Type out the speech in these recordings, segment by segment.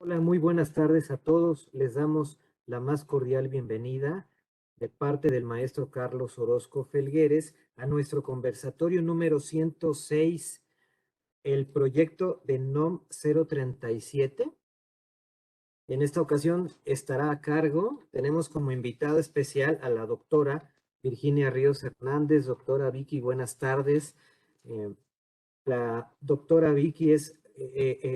Hola, muy buenas tardes a todos. Les damos la más cordial bienvenida de parte del maestro Carlos Orozco Felgueres a nuestro conversatorio número 106, el proyecto de NOM 037. En esta ocasión estará a cargo, tenemos como invitada especial a la doctora Virginia Ríos Hernández. Doctora Vicky, buenas tardes. Eh, la doctora Vicky es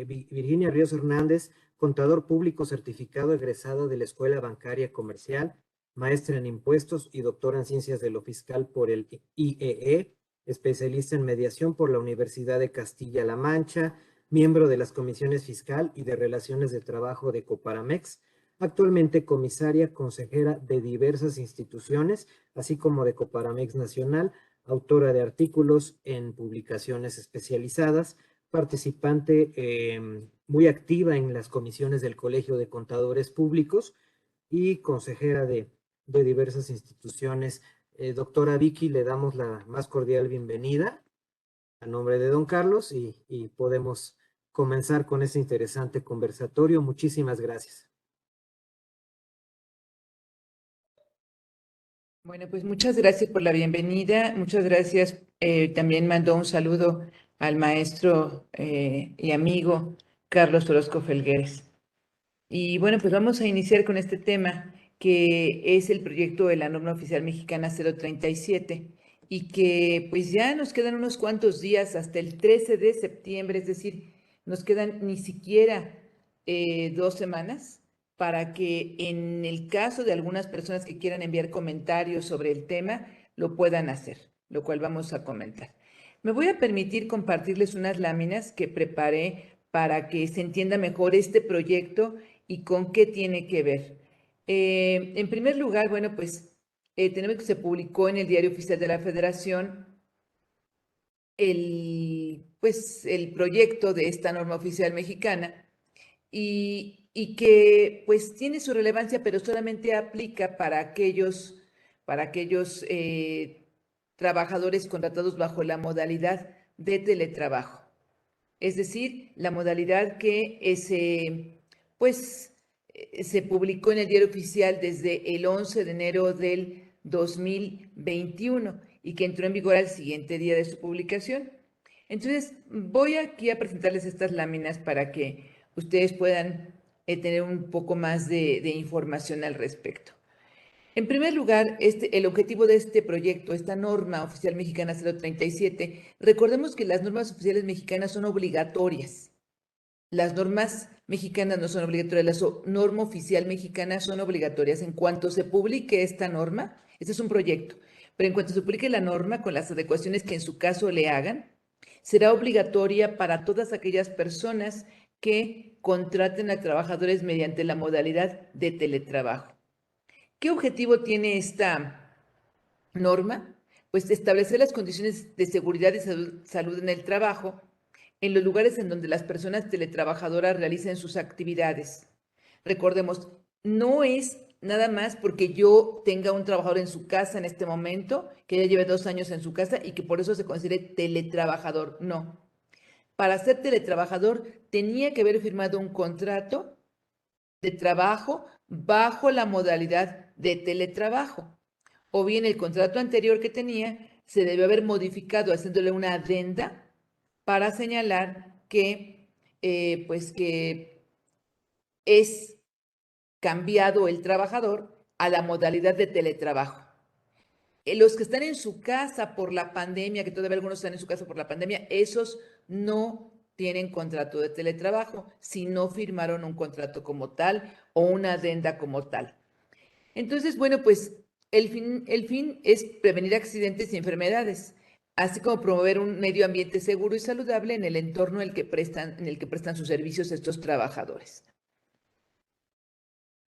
Virginia Ríos Hernández, contador público certificado egresado de la Escuela Bancaria Comercial, maestra en impuestos y doctora en ciencias de lo fiscal por el IEE, especialista en mediación por la Universidad de Castilla-La Mancha, miembro de las comisiones fiscal y de relaciones de trabajo de Coparamex, actualmente comisaria consejera de diversas instituciones, así como de Coparamex Nacional, autora de artículos en publicaciones especializadas, participante muy activa en las comisiones del Colegio de Contadores Públicos y consejera de diversas instituciones. Doctora Vicky, le damos la más cordial bienvenida a nombre de don Carlos y podemos comenzar con este interesante conversatorio. Muchísimas gracias. Bueno, pues muchas gracias por la bienvenida. Muchas gracias. También mandó un saludo al maestro y amigo Carlos Orozco Felgueres. Y bueno, pues vamos a iniciar con este tema, que es el proyecto de la norma oficial mexicana 037 y que pues ya nos quedan unos cuantos días hasta el 13 de septiembre, es decir, nos quedan ni siquiera 2 semanas para que en el caso de algunas personas que quieran enviar comentarios sobre el tema, lo puedan hacer, lo cual vamos a comentar. Me voy a permitir compartirles unas láminas que preparé para que se entienda mejor este proyecto y con qué tiene que ver. En primer lugar, bueno, pues tenemos que se publicó en el Diario Oficial de la Federación el proyecto de esta norma oficial mexicana y que pues tiene su relevancia, pero solamente aplica para aquellos trabajadores contratados bajo la modalidad de teletrabajo. Es decir, la modalidad que se publicó en el Diario Oficial desde el 11 de enero del 2021 y que entró en vigor al siguiente día de su publicación. Entonces, voy aquí a presentarles estas láminas para que ustedes puedan tener un poco más de información al respecto. En primer lugar, el objetivo de este proyecto, esta norma oficial mexicana 037, recordemos que las normas oficiales mexicanas son obligatorias. Las normas mexicanas no son obligatorias, la norma oficial mexicana son obligatorias. En cuanto se publique esta norma, este es un proyecto, pero en cuanto se publique la norma con las adecuaciones que en su caso le hagan, será obligatoria para todas aquellas personas que contraten a trabajadores mediante la modalidad de teletrabajo. ¿Qué objetivo tiene esta norma? Pues establecer las condiciones de seguridad y salud en el trabajo en los lugares en donde las personas teletrabajadoras realicen sus actividades. Recordemos, no es nada más porque yo tenga un trabajador en su casa en este momento, que ya lleve 2 años en su casa y que por eso se considere teletrabajador. No. Para ser teletrabajador tenía que haber firmado un contrato de trabajo bajo la modalidad de teletrabajo. O bien el contrato anterior que tenía se debe haber modificado haciéndole una adenda para señalar que es cambiado el trabajador a la modalidad de teletrabajo. Los que están en su casa por la pandemia, que todavía algunos están en su casa por la pandemia, esos no tienen contrato de teletrabajo si no firmaron un contrato como tal o una adenda como tal. Entonces, bueno, pues el fin es prevenir accidentes y enfermedades, así como promover un medio ambiente seguro y saludable en el entorno en el que prestan sus servicios estos trabajadores.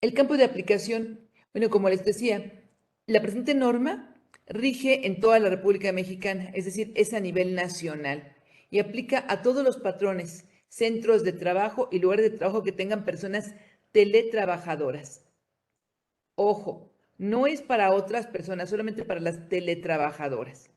El campo de aplicación, bueno, como les decía, la presente norma rige en toda la República Mexicana, es decir, es a nivel nacional y aplica a todos los patrones, centros de trabajo y lugares de trabajo que tengan personas teletrabajadoras. Ojo, no es para otras personas, solamente para las teletrabajadoras.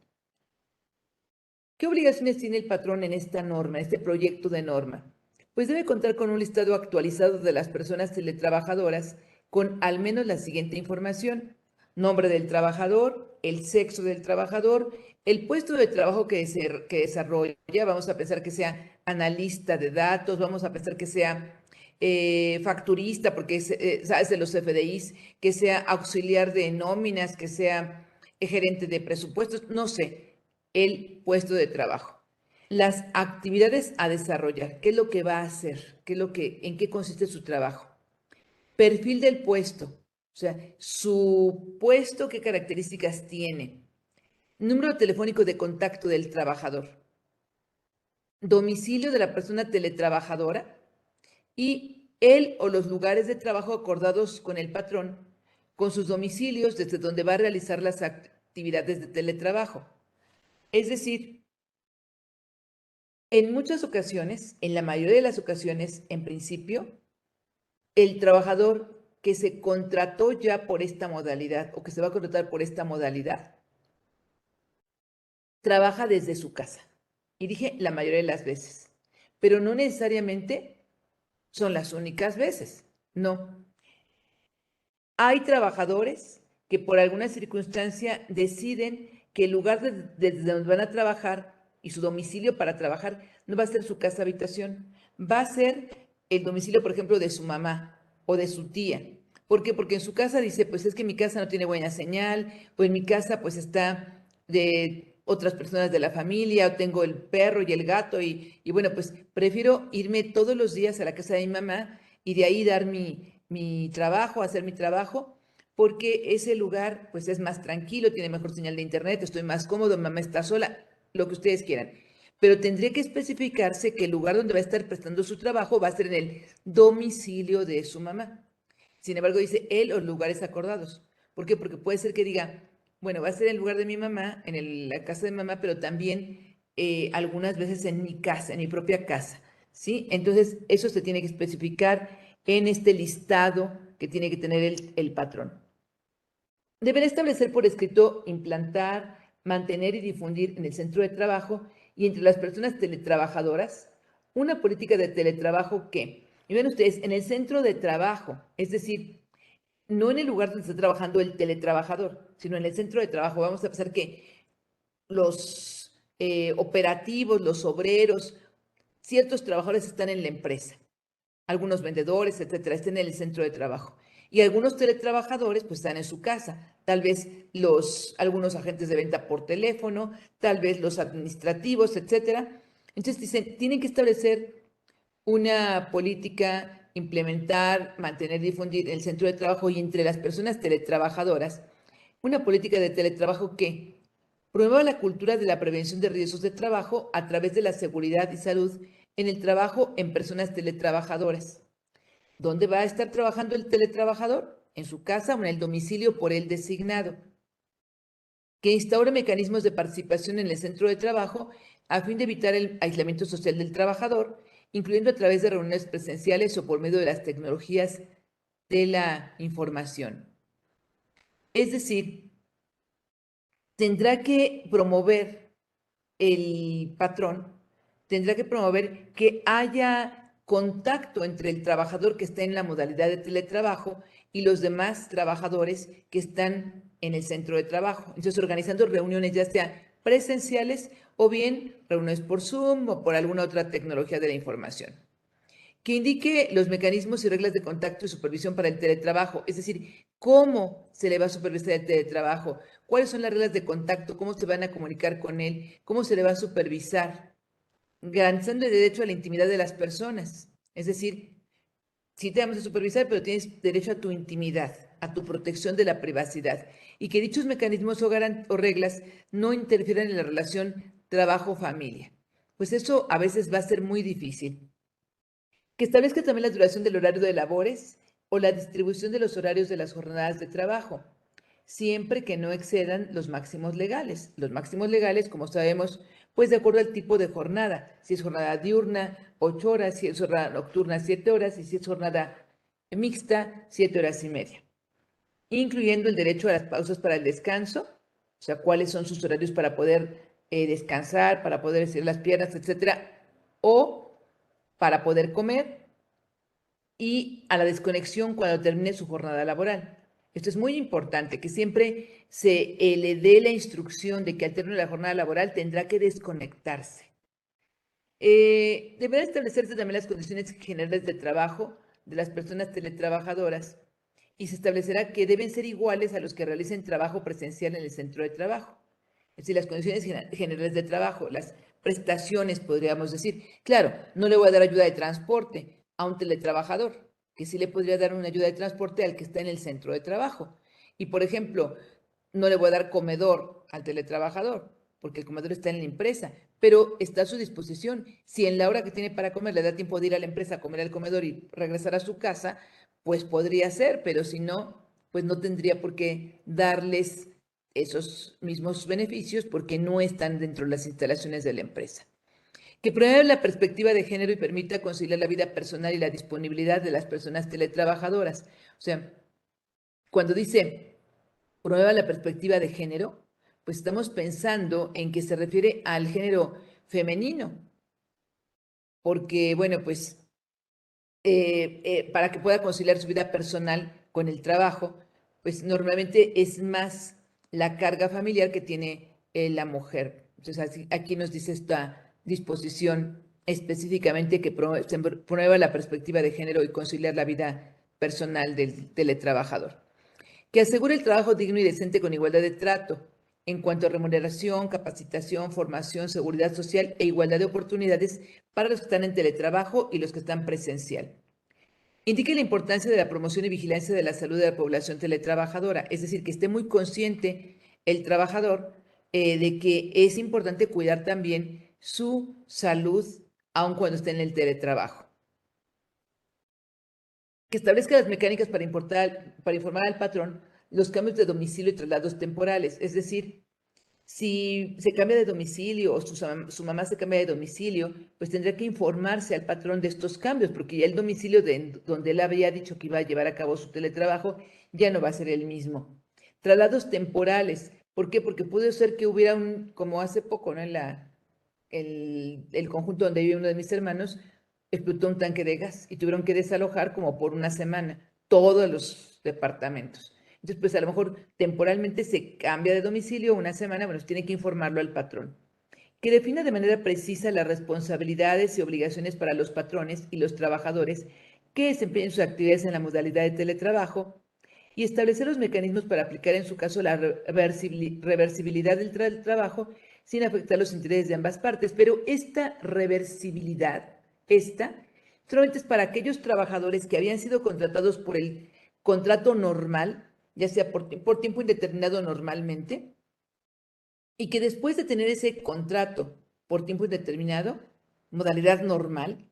¿Qué obligaciones tiene el patrón en esta norma, en este proyecto de norma? pues debe contar con un listado actualizado de las personas teletrabajadoras con al menos la siguiente información: nombre del trabajador, el sexo del trabajador, el puesto de trabajo que desarrolla, vamos a pensar que sea analista de datos, vamos a pensar que sea facturista, porque es de los FDIs, que sea auxiliar de nóminas, que sea gerente de presupuestos, no sé, el puesto de trabajo. Las actividades a desarrollar, ¿qué es lo que va a hacer? ¿En qué consiste su trabajo? Perfil del puesto, o sea, su puesto, ¿qué características tiene? Número telefónico de contacto del trabajador, domicilio de la persona teletrabajadora y él o los lugares de trabajo acordados con el patrón, con sus domicilios desde donde va a realizar las actividades de teletrabajo. Es decir, en muchas ocasiones, en la mayoría de las ocasiones, en principio, el trabajador que se contrató ya por esta modalidad o que se va a contratar por esta modalidad, trabaja desde su casa. Y dije la mayoría de las veces, pero no necesariamente son las únicas veces. No. Hay trabajadores que por alguna circunstancia deciden que el lugar desde donde van a trabajar y su domicilio para trabajar no va a ser su casa habitación, va a ser el domicilio, por ejemplo, de su mamá o de su tía. ¿Por qué? Porque en su casa dice, pues es que mi casa no tiene buena señal, o en mi casa pues está de otras personas de la familia, o tengo el perro y el gato, y bueno, pues prefiero irme todos los días a la casa de mi mamá y de ahí dar mi trabajo, hacer mi trabajo, porque ese lugar pues es más tranquilo, tiene mejor señal de internet, estoy más cómodo, mamá está sola, lo que ustedes quieran. Pero tendría que especificarse que el lugar donde va a estar prestando su trabajo va a ser en el domicilio de su mamá. Sin embargo, dice él o lugares acordados. ¿Por qué? Porque puede ser que diga, bueno, va a ser en el lugar de mi mamá, la casa de mamá, pero también algunas veces en mi casa, en mi propia casa, ¿sí? Entonces, eso se tiene que especificar en este listado que tiene que tener el patrón. Deberá establecer por escrito, implantar, mantener y difundir en el centro de trabajo y entre las personas teletrabajadoras una política de teletrabajo que, y ven ustedes, en el centro de trabajo, es decir, no en el lugar donde está trabajando el teletrabajador, sino en el centro de trabajo. Vamos a pensar que los operativos, los obreros, ciertos trabajadores están en la empresa, algunos vendedores, etcétera, están en el centro de trabajo. Y algunos teletrabajadores pues están en su casa, tal vez algunos agentes de venta por teléfono, tal vez los administrativos, etcétera. Entonces dicen, tienen que establecer una política, implementar, mantener, difundir en el centro de trabajo y entre las personas teletrabajadoras, una política de teletrabajo que promueva la cultura de la prevención de riesgos de trabajo a través de la seguridad y salud en el trabajo en personas teletrabajadoras. ¿Dónde va a estar trabajando el teletrabajador? En su casa o en el domicilio por él designado. Que instaure mecanismos de participación en el centro de trabajo a fin de evitar el aislamiento social del trabajador, incluyendo a través de reuniones presenciales o por medio de las tecnologías de la información. Es decir, tendrá que promover el patrón, tendrá que promover que haya contacto entre el trabajador que está en la modalidad de teletrabajo y los demás trabajadores que están en el centro de trabajo. Entonces, organizando reuniones ya sea presenciales o bien reuniones por Zoom o por alguna otra tecnología de la información. Que indique los mecanismos y reglas de contacto y supervisión para el teletrabajo, es decir, cómo se le va a supervisar el teletrabajo, cuáles son las reglas de contacto, cómo se van a comunicar con él, cómo se le va a supervisar, garantizando el derecho a la intimidad de las personas. Es decir, sí te vamos a supervisar, pero tienes derecho a tu intimidad, a tu protección de la privacidad, y que dichos mecanismos o reglas no interfieran en la relación trabajo-familia. Pues eso a veces va a ser muy difícil. Que establezca también la duración del horario de labores o la distribución de los horarios de las jornadas de trabajo, siempre que no excedan los máximos legales. Los máximos legales, como sabemos, pues de acuerdo al tipo de jornada, si es jornada diurna, 8 horas, si es jornada nocturna, 7 horas, y si es jornada mixta, 7 horas y media, incluyendo el derecho a las pausas para el descanso, o sea, cuáles son sus horarios para poder descansar, para poder estirar las piernas, etcétera, o para poder comer y a la desconexión cuando termine su jornada laboral. Esto es muy importante, que siempre se le dé la instrucción de que al término de la jornada laboral tendrá que desconectarse. Deberá establecerse también las condiciones generales de trabajo de las personas teletrabajadoras y se establecerá que deben ser iguales a los que realicen trabajo presencial en el centro de trabajo. Es decir, las condiciones generales de trabajo, las prestaciones, podríamos decir. Claro, no le voy a dar ayuda de transporte a un teletrabajador, que sí le podría dar una ayuda de transporte al que está en el centro de trabajo. Y, por ejemplo, no le voy a dar comedor al teletrabajador, porque el comedor está en la empresa, pero está a su disposición. Si en la hora que tiene para comer le da tiempo de ir a la empresa a comer al comedor y regresar a su casa, pues podría ser, pero si no, pues no tendría por qué darles esos mismos beneficios porque no están dentro de las instalaciones de la empresa. Que promueva la perspectiva de género y permita conciliar la vida personal y la disponibilidad de las personas teletrabajadoras. O sea, cuando dice promueva la perspectiva de género, pues estamos pensando en que se refiere al género femenino, porque, bueno, pues para que pueda conciliar su vida personal con el trabajo, pues normalmente es más la carga familiar que tiene la mujer. Entonces, aquí nos dice esta disposición específicamente que promueva la perspectiva de género y conciliar la vida personal del teletrabajador. Que asegure el trabajo digno y decente con igualdad de trato en cuanto a remuneración, capacitación, formación, seguridad social e igualdad de oportunidades para los que están en teletrabajo y los que están presencial. Indique la importancia de la promoción y vigilancia de la salud de la población teletrabajadora, es decir, que esté muy consciente el trabajador de que es importante cuidar también su salud aun cuando esté en el teletrabajo. Que establezca las mecánicas para informar al patrón los cambios de domicilio y traslados temporales, es decir, si se cambia de domicilio o su mamá se cambia de domicilio, pues tendrá que informarse al patrón de estos cambios, porque ya el domicilio donde él había dicho que iba a llevar a cabo su teletrabajo ya no va a ser el mismo. Traslados temporales, ¿por qué? Porque puede ser que hubiera como hace poco, ¿no? El conjunto donde vive uno de mis hermanos, explotó un tanque de gas y tuvieron que desalojar como por una semana todos los departamentos. Entonces, pues a lo mejor temporalmente se cambia de domicilio una semana, bueno, tiene que informarlo al patrón. Que defina de manera precisa las responsabilidades y obligaciones para los patrones y los trabajadores que desempeñen sus actividades en la modalidad de teletrabajo y establecer los mecanismos para aplicar en su caso la reversibilidad del trabajo sin afectar los intereses de ambas partes. Pero esta reversibilidad, solamente es para aquellos trabajadores que habían sido contratados por el contrato normal, ya sea por tiempo indeterminado normalmente, y que después de tener ese contrato por tiempo indeterminado, modalidad normal,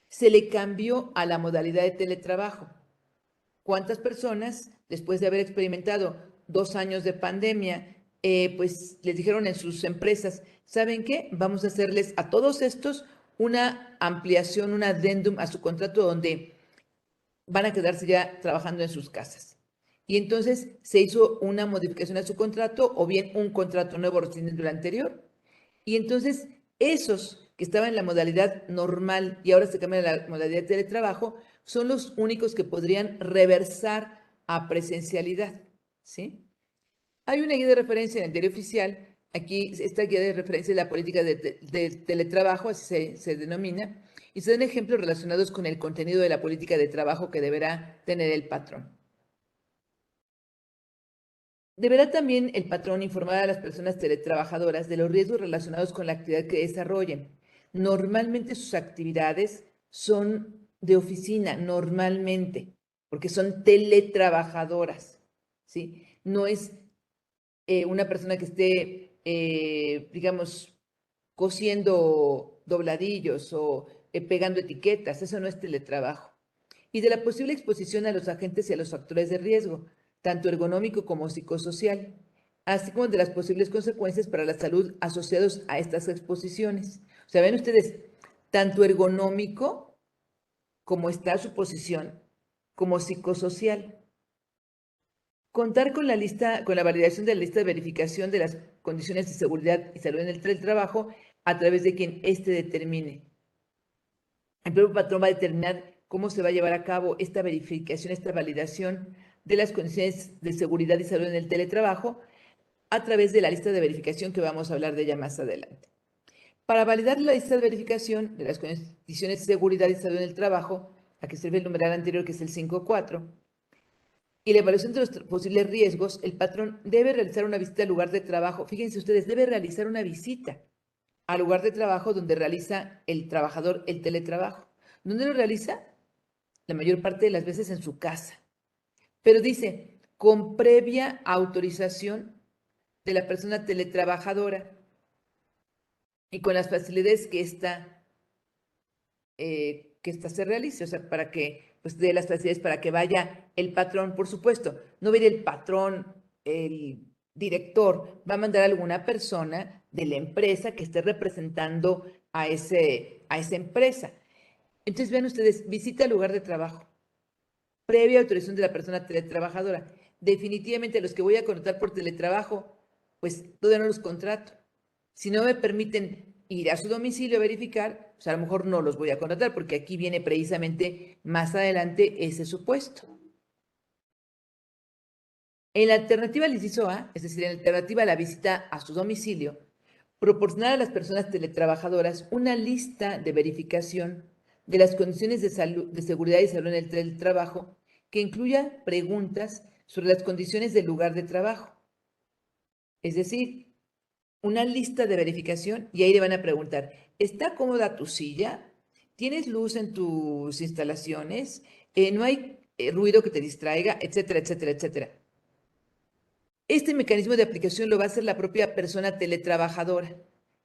se le cambió a la modalidad de teletrabajo. ¿Cuántas personas, después de haber experimentado 2 años de pandemia, pues les dijeron en sus empresas, ¿saben qué? Vamos a hacerles a todos estos una ampliación, un adendum a su contrato donde van a quedarse ya trabajando en sus casas? Y entonces se hizo una modificación a su contrato o bien un contrato nuevo rescindiendo el anterior. Y entonces esos que estaban en la modalidad normal y ahora se cambian a la modalidad de teletrabajo son los únicos que podrían reversar a presencialidad, ¿sí? Hay una guía de referencia en el diario oficial. Aquí esta guía de referencia es la política de teletrabajo, así se denomina, y se dan ejemplos relacionados con el contenido de la política de trabajo que deberá tener el patrón. Deberá también el patrón informar a las personas teletrabajadoras de los riesgos relacionados con la actividad que desarrollen. Normalmente sus actividades son de oficina, normalmente, porque son teletrabajadoras, ¿sí? No es una persona que esté, digamos, cosiendo dobladillos o pegando etiquetas, eso no es teletrabajo. Y de la posible exposición a los agentes y a los factores de riesgo, tanto ergonómico como psicosocial, así como de las posibles consecuencias para la salud asociados a estas exposiciones. O sea, ven ustedes, tanto ergonómico como está su posición, como psicosocial. Contar con la validación de la lista de verificación de las condiciones de seguridad y salud en el trabajo a través de quien éste determine. el propio patrón va a determinar cómo se va a llevar a cabo esta verificación, esta validación de las condiciones de seguridad y salud en el teletrabajo a través de la lista de verificación que vamos a hablar de ella más adelante. Para validar la lista de verificación de las condiciones de seguridad y salud en el trabajo, a que sirve el numeral anterior, que es el 5.4, y la evaluación de los posibles riesgos, el patrón debe realizar una visita al lugar de trabajo. Fíjense ustedes, debe realizar una visita al lugar de trabajo donde realiza el trabajador el teletrabajo. ¿Dónde lo realiza? La mayor parte de las veces en su casa. Pero dice, con previa autorización de la persona teletrabajadora y con las facilidades que esta se realice, o sea, para que, pues, dé las facilidades para que vaya el patrón, por supuesto. No va a ir el patrón, el director, va a mandar a alguna persona de la empresa que esté representando a esa empresa. Entonces, vean ustedes, visita al lugar de trabajo, previa autorización de la persona teletrabajadora. Definitivamente los que voy a contratar por teletrabajo, pues todavía no los contrato. Si no me permiten ir a su domicilio a verificar, pues a lo mejor no los voy a contratar, porque aquí viene precisamente más adelante ese supuesto. En la alternativa al inciso A, es decir, en la alternativa a la visita a su domicilio, proporcionar a las personas teletrabajadoras una lista de verificación de las condiciones de salud, de seguridad y salud en el teletrabajo que incluya preguntas sobre las condiciones del lugar de trabajo. Es decir, una lista de verificación y ahí le van a preguntar, ¿está cómoda tu silla? ¿Tienes luz en tus instalaciones? ¿No hay ruido que te distraiga? Etcétera, etcétera, etcétera. Este mecanismo de aplicación lo va a hacer la propia persona teletrabajadora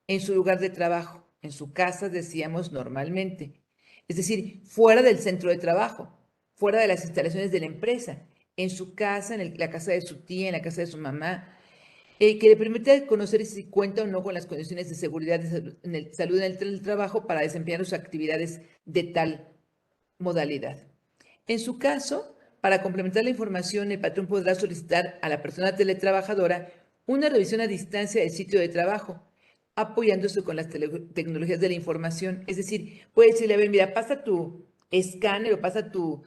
en su lugar de trabajo, en su casa, decíamos normalmente. Es decir, fuera del centro de trabajo, fuera de las instalaciones de la empresa, en su casa, en la casa de su tía, en la casa de su mamá, que le permite conocer si cuenta o no con las condiciones de seguridad de salud en el trabajo para desempeñar sus actividades de tal modalidad. En su caso, para complementar la información, el patrón podrá solicitar a la persona teletrabajadora una revisión a distancia del sitio de trabajo, apoyándose con las tecnologías de la información. Es decir, puede decirle, a ver, mira, pasa tu escáner o pasa tu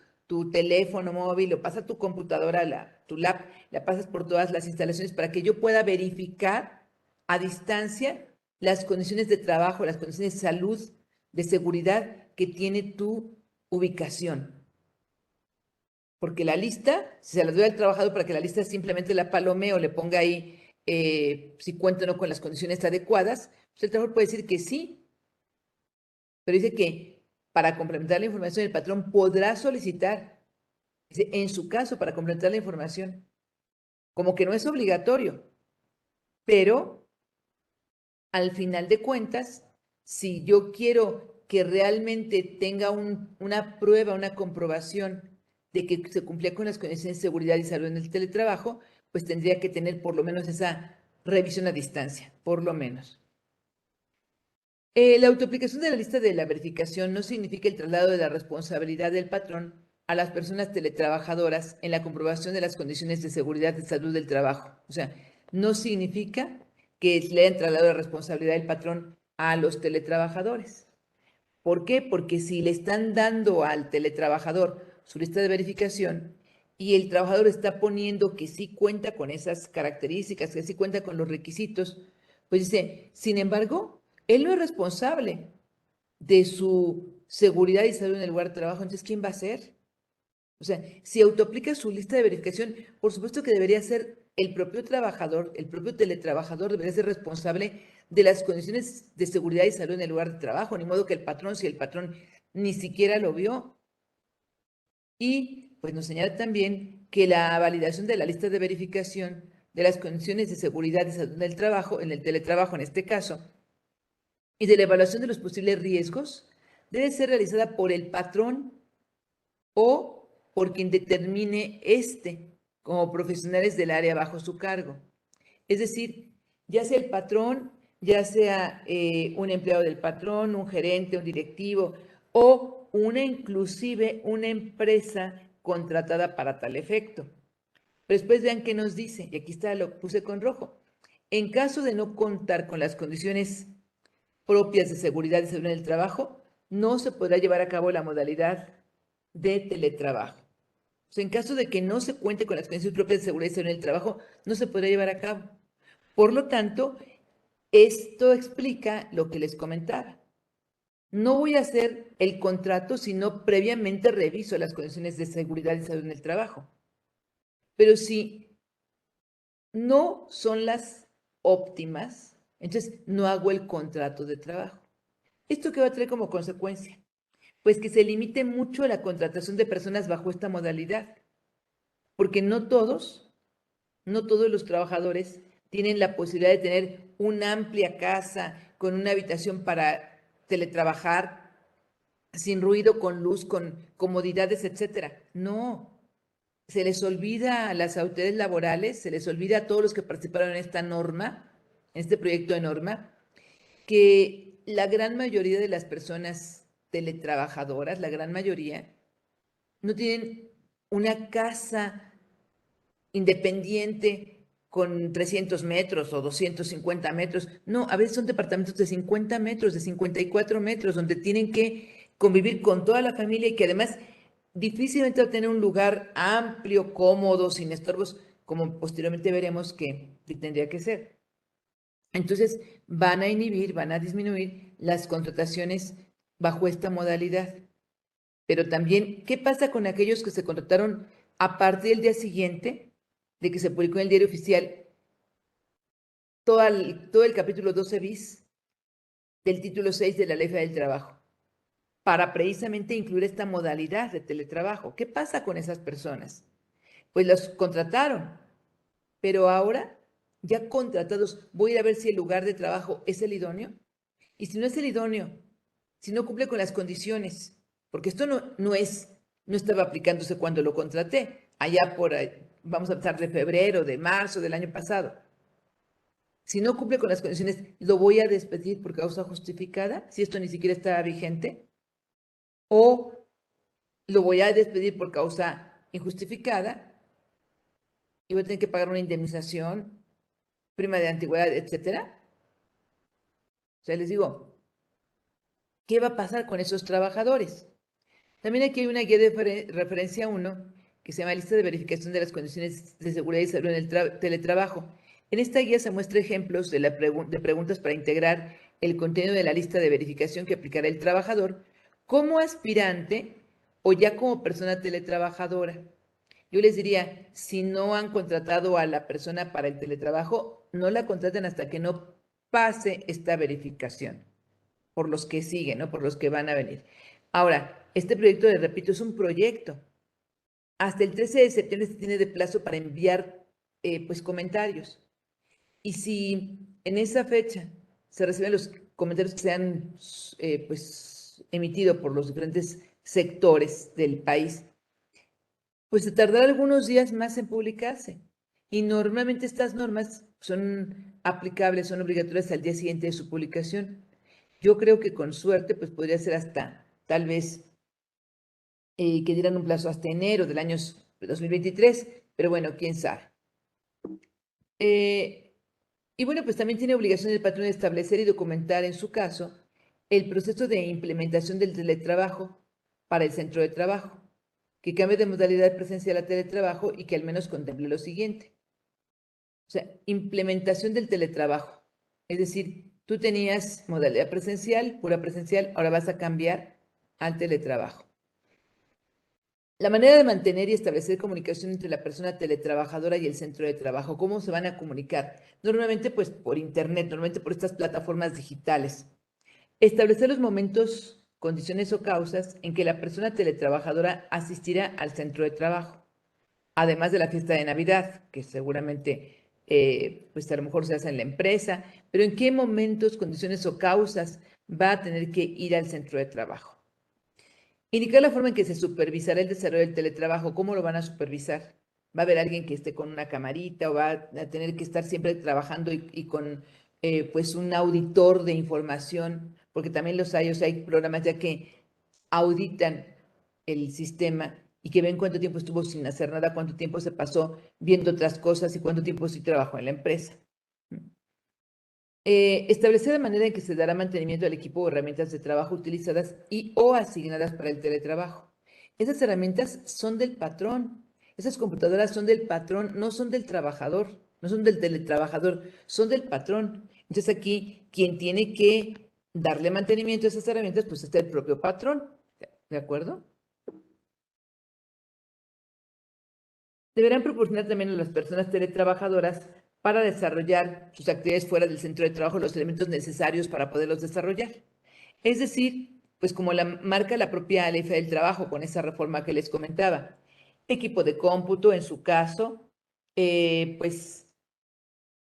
teléfono móvil o pasa tu computadora, tu lap, la pasas por todas las instalaciones para que yo pueda verificar a distancia las condiciones de trabajo, las condiciones de salud, de seguridad que tiene tu ubicación. Porque la lista, si se la doy al trabajador para que la lista simplemente la palomee o le ponga ahí si cuenta o no con las condiciones adecuadas, pues el trabajador puede decir que sí, pero dice que para complementar la información el patrón podrá solicitar, dice, en su caso, para complementar la información, como que no es obligatorio, pero al final de cuentas, si yo quiero que realmente tenga una prueba, una comprobación de que se cumplía con las condiciones de seguridad y salud en el teletrabajo, pues tendría que tener por lo menos esa revisión a distancia, por lo menos. La autoaplicación de la lista de la verificación no significa el traslado de la responsabilidad del patrón a las personas teletrabajadoras en la comprobación de las condiciones de seguridad y salud del trabajo. O sea, no significa que le hayan trasladado la responsabilidad del patrón a los teletrabajadores. ¿Por qué? Porque si le están dando al teletrabajador su lista de verificación y el trabajador está poniendo que sí cuenta con esas características, que sí cuenta con los requisitos, pues dice, sin embargo, él no es responsable de su seguridad y salud en el lugar de trabajo, entonces, ¿quién va a ser? O sea, si autoaplica su lista de verificación, por supuesto que debería ser el propio trabajador, el propio teletrabajador debería ser responsable de las condiciones de seguridad y salud en el lugar de trabajo, ni modo que el patrón, si el patrón ni siquiera lo vio. Y pues nos señala también que la validación de la lista de verificación de las condiciones de seguridad y salud del trabajo, en el teletrabajo en este caso, y de la evaluación de los posibles riesgos, debe ser realizada por el patrón o por quien determine como profesionales del área bajo su cargo. Es decir, ya sea el patrón, ya sea un empleado del patrón, un gerente, un directivo o inclusive una empresa contratada para tal efecto. Pero después vean qué nos dice, y aquí está, lo puse con rojo. En caso de no contar con las condiciones propias de seguridad y salud en el trabajo, no se podrá llevar a cabo la modalidad de teletrabajo. O sea, en caso de que no se cuente con las condiciones propias de seguridad y salud en el trabajo, no se podrá llevar a cabo. Por lo tanto, esto explica lo que les comentaba. No voy a hacer el contrato si no previamente reviso las condiciones de seguridad y salud en el trabajo. Pero si no son las óptimas, entonces no hago el contrato de trabajo. ¿Esto qué va a traer como consecuencia? Pues que se limite mucho la contratación de personas bajo esta modalidad, porque no todos los trabajadores tienen la posibilidad de tener una amplia casa con una habitación para teletrabajar, sin ruido, con luz, con comodidades, etcétera. No, se les olvida a las autoridades laborales, se les olvida a todos los que participaron en esta norma, en este proyecto de norma, que la gran mayoría de las personas teletrabajadoras, la gran mayoría, no tienen una casa independiente con 300 metros o 250 metros. No, a veces son departamentos de 50 metros, de 54 metros, donde tienen que convivir con toda la familia y que además difícilmente va a tener un lugar amplio, cómodo, sin estorbos, como posteriormente veremos que tendría que ser. Entonces, van a inhibir, van a disminuir las contrataciones bajo esta modalidad. Pero también, ¿qué pasa con aquellos que se contrataron a partir del día siguiente de que se publicó en el diario oficial todo el capítulo 12 bis del título 6 de la Ley Federal del Trabajo, para precisamente incluir esta modalidad de teletrabajo? ¿Qué pasa con esas personas? Pues los contrataron, pero ahora, ya contratados, voy a ir a ver si el lugar de trabajo es el idóneo. Y si no es el idóneo, si no cumple con las condiciones, porque esto no estaba aplicándose cuando lo contraté, allá vamos a empezar de febrero, de marzo del año pasado. Si no cumple con las condiciones, ¿lo voy a despedir por causa justificada, si esto ni siquiera está vigente? ¿O lo voy a despedir por causa injustificada y voy a tener que pagar una indemnización, prima de antigüedad, etcétera? O sea, les digo, ¿qué va a pasar con esos trabajadores? También aquí hay una guía de referencia 1 que se llama Lista de Verificación de las Condiciones de Seguridad y Salud en el Teletrabajo. En esta guía se muestra ejemplos de preguntas para integrar el contenido de la lista de verificación que aplicará el trabajador como aspirante o ya como persona teletrabajadora. Yo les diría, si no han contratado a la persona para el teletrabajo, no la contraten hasta que no pase esta verificación, por los que siguen, ¿no? Por los que van a venir. Ahora, este proyecto, les repito, es un proyecto. Hasta el 13 de septiembre se tiene de plazo para enviar pues comentarios. Y si en esa fecha se reciben los comentarios que se han pues emitido por los diferentes sectores del país, pues se tardará algunos días más en publicarse. Y normalmente estas normas son aplicables, son obligatorias al día siguiente de su publicación. Yo creo que con suerte, pues podría ser hasta tal vez que dieran un plazo hasta enero del año 2023, pero bueno, quién sabe. Y bueno, pues también tiene obligación el patrón de establecer y documentar en su caso el proceso de implementación del teletrabajo para el centro de trabajo, que cambie de modalidad presencial a teletrabajo y que al menos contemple lo siguiente. O sea, implementación del teletrabajo. Es decir, tú tenías modalidad presencial, pura presencial, ahora vas a cambiar al teletrabajo. La manera de mantener y establecer comunicación entre la persona teletrabajadora y el centro de trabajo, ¿cómo se van a comunicar? Normalmente, pues por internet, normalmente por estas plataformas digitales. Establecer los momentos, condiciones o causas en que la persona teletrabajadora asistirá al centro de trabajo, además de la fiesta de Navidad, que seguramente, pues a lo mejor se hace en la empresa, pero ¿en qué momentos, condiciones o causas va a tener que ir al centro de trabajo? Indicar la forma en que se supervisará el desarrollo del teletrabajo. ¿Cómo lo van a supervisar? ¿Va a haber alguien que esté con una camarita o va a tener que estar siempre trabajando y con pues un auditor de información? Porque también los hay, o sea, hay programas ya que auditan el sistema y que ven cuánto tiempo estuvo sin hacer nada, cuánto tiempo se pasó viendo otras cosas y cuánto tiempo sí trabajó en la empresa. Establecer la manera en que se dará mantenimiento al equipo o herramientas de trabajo utilizadas y o asignadas para el teletrabajo. Esas herramientas son del patrón. Esas computadoras son del patrón, no son del trabajador, no son del teletrabajador, son del patrón. Entonces aquí quien tiene que darle mantenimiento a esas herramientas, pues está el propio patrón. ¿De acuerdo? Deberán proporcionar también a las personas teletrabajadoras para desarrollar sus actividades fuera del centro de trabajo los elementos necesarios para poderlos desarrollar. Es decir, pues como la marca la propia ley del trabajo con esa reforma que les comentaba, equipo de cómputo en su caso, pues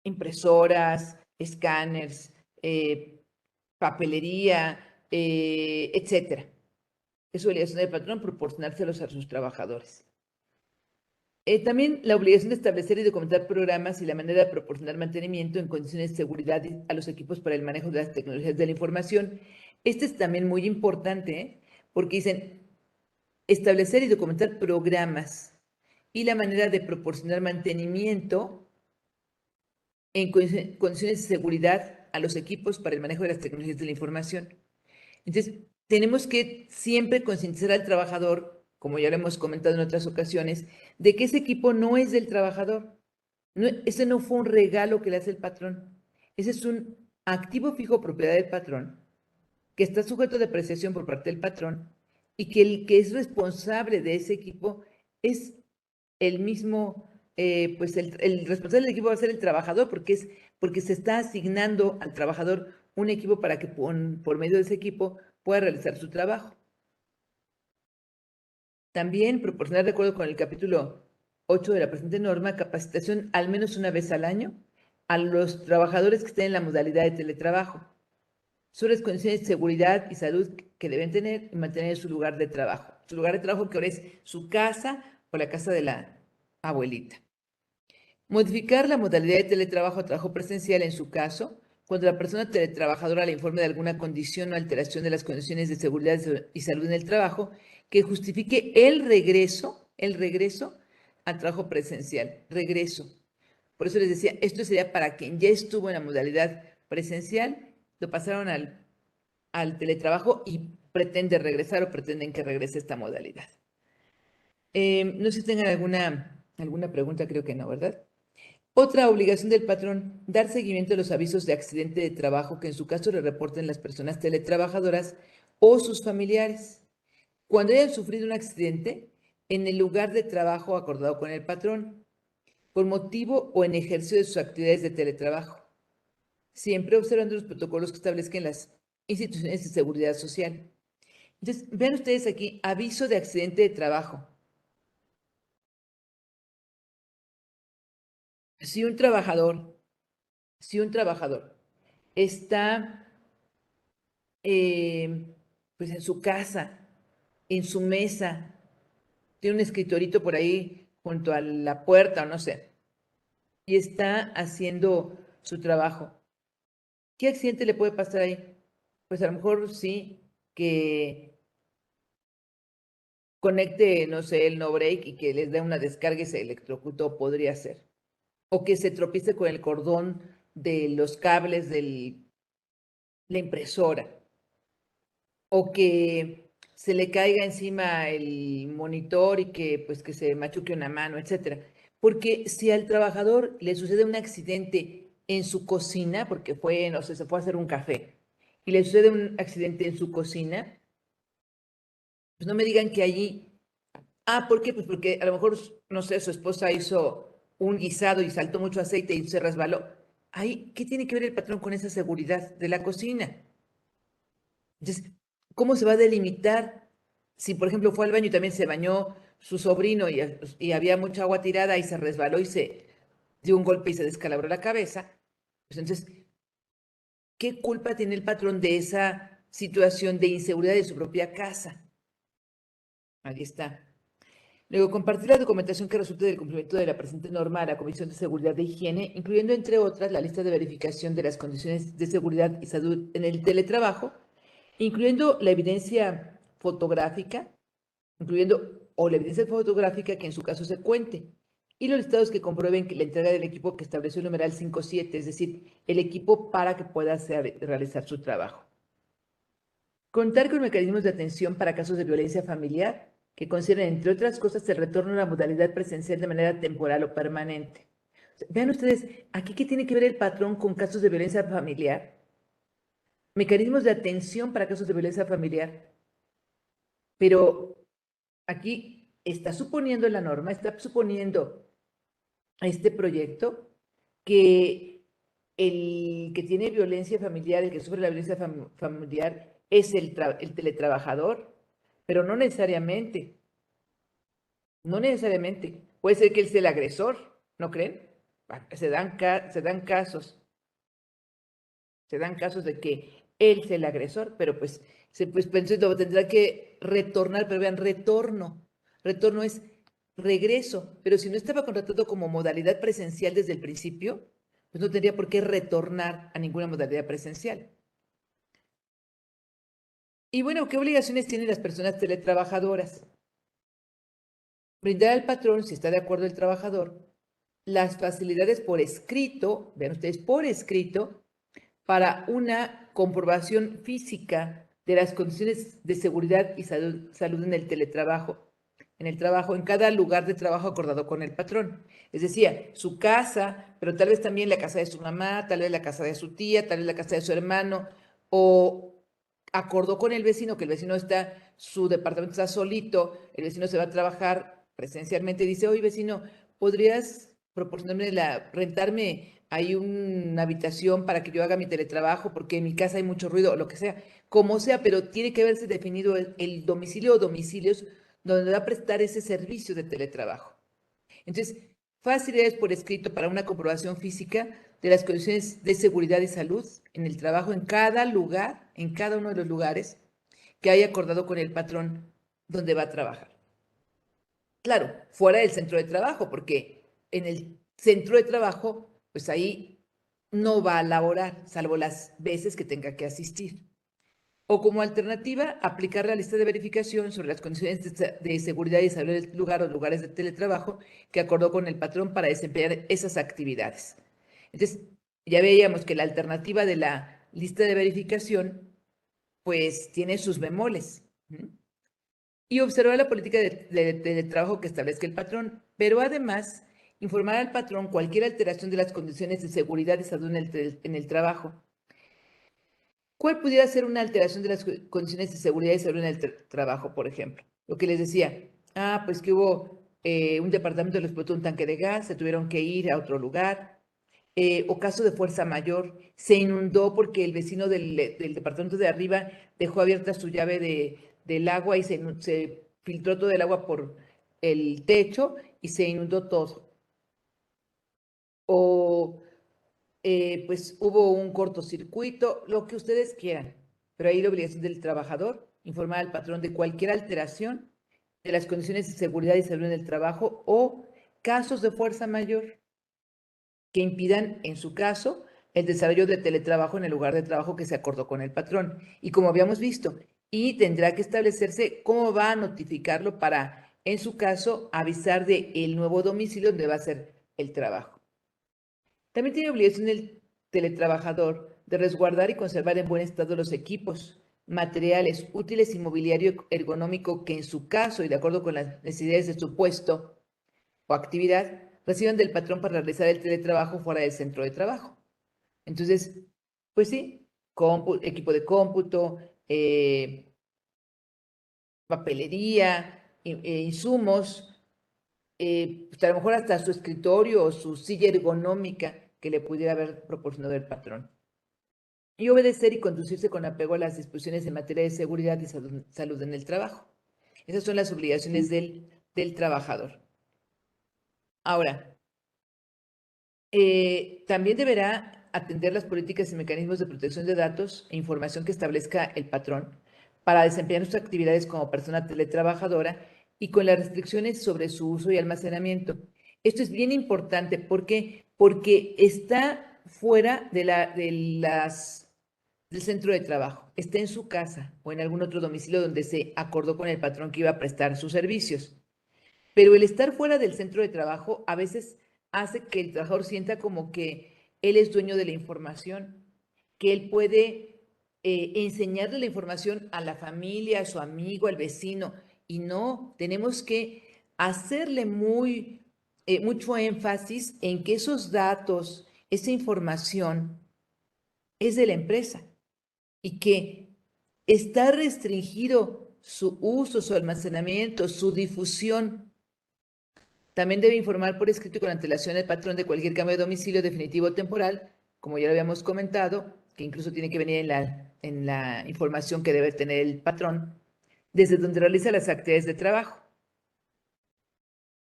impresoras, escáneres, papelería, etcétera. Es obligación del patrón proporcionárselos a sus trabajadores. También la obligación de establecer y documentar programas y la manera de proporcionar mantenimiento en condiciones de seguridad a los equipos para el manejo de las tecnologías de la información. Este es también muy importante, porque dicen establecer y documentar programas y la manera de proporcionar mantenimiento en condiciones de seguridad a los equipos para el manejo de las tecnologías de la información. Entonces, tenemos que siempre concientizar al trabajador, como ya lo hemos comentado en otras ocasiones, de que ese equipo no es del trabajador. No, ese no fue un regalo que le hace el patrón. Ese es un activo fijo propiedad del patrón, que está sujeto a depreciación por parte del patrón y que el que es responsable de ese equipo es el mismo, pues el responsable del equipo va a ser el trabajador, porque se está asignando al trabajador un equipo para que por medio de ese equipo pueda realizar su trabajo. También proporcionar, de acuerdo con el capítulo 8 de la presente norma, capacitación al menos una vez al año a los trabajadores que estén en la modalidad de teletrabajo sobre las condiciones de seguridad y salud que deben tener y mantener su lugar de trabajo. Su lugar de trabajo que ahora es su casa o la casa de la abuelita. Modificar la modalidad de teletrabajo a trabajo presencial en su caso, cuando la persona teletrabajadora le informe de alguna condición o alteración de las condiciones de seguridad y salud en el trabajo que justifique el regreso al trabajo presencial. Regreso. Por eso les decía, esto sería para quien ya estuvo en la modalidad presencial, lo pasaron al teletrabajo y pretende regresar o pretenden que regrese esta modalidad. No sé si tengan alguna pregunta, creo que no, ¿verdad? Otra obligación del patrón, dar seguimiento a los avisos de accidente de trabajo que en su caso le reporten las personas teletrabajadoras o sus familiares. Cuando hayan sufrido un accidente en el lugar de trabajo acordado con el patrón, por motivo o en ejercicio de sus actividades de teletrabajo, siempre observando los protocolos que establezcan las instituciones de seguridad social. Entonces, vean ustedes aquí, aviso de accidente de trabajo. Si un trabajador está pues en su casa, en su mesa, tiene un escritorito por ahí junto a la puerta o no sé, y está haciendo su trabajo. ¿Qué accidente le puede pasar ahí? Pues a lo mejor sí que conecte, no sé, el no break y que les dé una descarga y se electrocutó, podría ser. O que se tropiece con el cordón de los cables de la impresora. O que se le caiga encima el monitor y que pues que se machuque una mano, etcétera. Porque si al trabajador le sucede un accidente en su cocina, porque fue, no sé, se fue a hacer un café, y le sucede un accidente en su cocina, pues no me digan que allí, ¿por qué? Pues porque a lo mejor, no sé, su esposa hizo un guisado y saltó mucho aceite y se resbaló. Ahí, ¿qué tiene que ver el patrón con esa seguridad de la cocina? Entonces, ¿cómo se va a delimitar si, por ejemplo, fue al baño y también se bañó su sobrino y había mucha agua tirada y se resbaló y se dio un golpe y se descalabró la cabeza? Pues entonces, ¿qué culpa tiene el patrón de esa situación de inseguridad de su propia casa? Ahí está. Luego, compartir la documentación que resulte del cumplimiento de la presente norma a la Comisión de Seguridad e Higiene, incluyendo, entre otras, la lista de verificación de las condiciones de seguridad y salud en el teletrabajo, incluyendo la evidencia fotográfica, o la evidencia fotográfica que en su caso se cuente, y los estados que comprueben que la entrega del equipo que estableció el numeral 5.7, es decir, el equipo para que pueda realizar su trabajo. Contar con mecanismos de atención para casos de violencia familiar que consideren, entre otras cosas, el retorno a la modalidad presencial de manera temporal o permanente. O sea, vean ustedes, aquí qué tiene que ver el patrón con casos de violencia familiar. Mecanismos de atención para casos de violencia familiar. Pero aquí está suponiendo la norma, está suponiendo este proyecto que el que tiene violencia familiar, el que sufre la violencia familiar, es el teletrabajador, pero no necesariamente. No necesariamente. Puede ser que él sea el agresor, ¿no creen? Se dan casos de que él sea el agresor, pero pues pensó, tendrá que retornar, pero vean, retorno es regreso, pero si no estaba contratado como modalidad presencial desde el principio, pues no tendría por qué retornar a ninguna modalidad presencial. Y bueno, ¿qué obligaciones tienen las personas teletrabajadoras? Brindar al patrón, si está de acuerdo el trabajador, las facilidades por escrito, vean ustedes, por escrito, para una comprobación física de las condiciones de seguridad y salud en el teletrabajo, en cada lugar de trabajo acordado con el patrón. Es decir, su casa, pero tal vez también la casa de su mamá, tal vez la casa de su tía, tal vez la casa de su hermano, o acordó con el vecino que el vecino su departamento está solito, el vecino se va a trabajar presencialmente y dice, oye vecino, ¿podrías proporcionarme rentarme ahí una habitación para que yo haga mi teletrabajo porque en mi casa hay mucho ruido o lo que sea? Como sea, pero tiene que haberse definido el domicilio o domicilios donde va a prestar ese servicio de teletrabajo. Entonces, facilidades por escrito para una comprobación física de las condiciones de seguridad y salud en el trabajo en cada lugar, en cada uno de los lugares que haya acordado con el patrón donde va a trabajar. Claro, fuera del centro de trabajo, porque en el centro de trabajo, pues ahí no va a laborar, salvo las veces que tenga que asistir. O como alternativa, aplicar la lista de verificación sobre las condiciones de seguridad y salud del lugar o lugares de teletrabajo que acordó con el patrón para desempeñar esas actividades. Entonces, ya veíamos que la alternativa de la lista de verificación, pues tiene sus bemoles. Y observar la política de trabajo que establezca el patrón, pero además informar al patrón cualquier alteración de las condiciones de seguridad y salud en el trabajo. ¿Cuál pudiera ser una alteración de las condiciones de seguridad y salud en el trabajo, por ejemplo? Lo que les decía, pues que hubo un departamento que les explotó un tanque de gas, se tuvieron que ir a otro lugar, o caso de fuerza mayor, se inundó porque el vecino del departamento de arriba dejó abierta su llave del agua y se filtró todo el agua por el techo y se inundó todo. O pues hubo un cortocircuito, lo que ustedes quieran. Pero ahí la obligación del trabajador, informar al patrón de cualquier alteración de las condiciones de seguridad y salud en el trabajo o casos de fuerza mayor que impidan, en su caso, el desarrollo de teletrabajo en el lugar de trabajo que se acordó con el patrón. Y como habíamos visto, y tendrá que establecerse cómo va a notificarlo para, en su caso, avisar de el nuevo domicilio donde va a ser el trabajo. También tiene obligación el teletrabajador de resguardar y conservar en buen estado los equipos, materiales, útiles y mobiliario ergonómico que en su caso y de acuerdo con las necesidades de su puesto o actividad reciban del patrón para realizar el teletrabajo fuera del centro de trabajo. Entonces, pues sí, equipo de cómputo, papelería, insumos, pues a lo mejor hasta su escritorio o su silla ergonómica que le pudiera haber proporcionado el patrón. Y obedecer y conducirse con apego a las disposiciones en materia de seguridad y salud en el trabajo. Esas son las obligaciones del trabajador. Ahora, también deberá atender las políticas y mecanismos de protección de datos e información que establezca el patrón para desempeñar sus actividades como persona teletrabajadora y con las restricciones sobre su uso y almacenamiento. Esto es bien importante porque está fuera del centro de trabajo, está en su casa o en algún otro domicilio donde se acordó con el patrón que iba a prestar sus servicios. Pero el estar fuera del centro de trabajo a veces hace que el trabajador sienta como que él es dueño de la información, que él puede enseñarle la información a la familia, a su amigo, al vecino. Y no, tenemos que hacerle mucho énfasis en que esos datos, esa información es de la empresa y que está restringido su uso, su almacenamiento, su difusión. También debe informar por escrito y con antelación el patrón de cualquier cambio de domicilio definitivo o temporal, como ya lo habíamos comentado, que incluso tiene que venir en la información que debe tener el patrón, desde donde realiza las actividades de trabajo.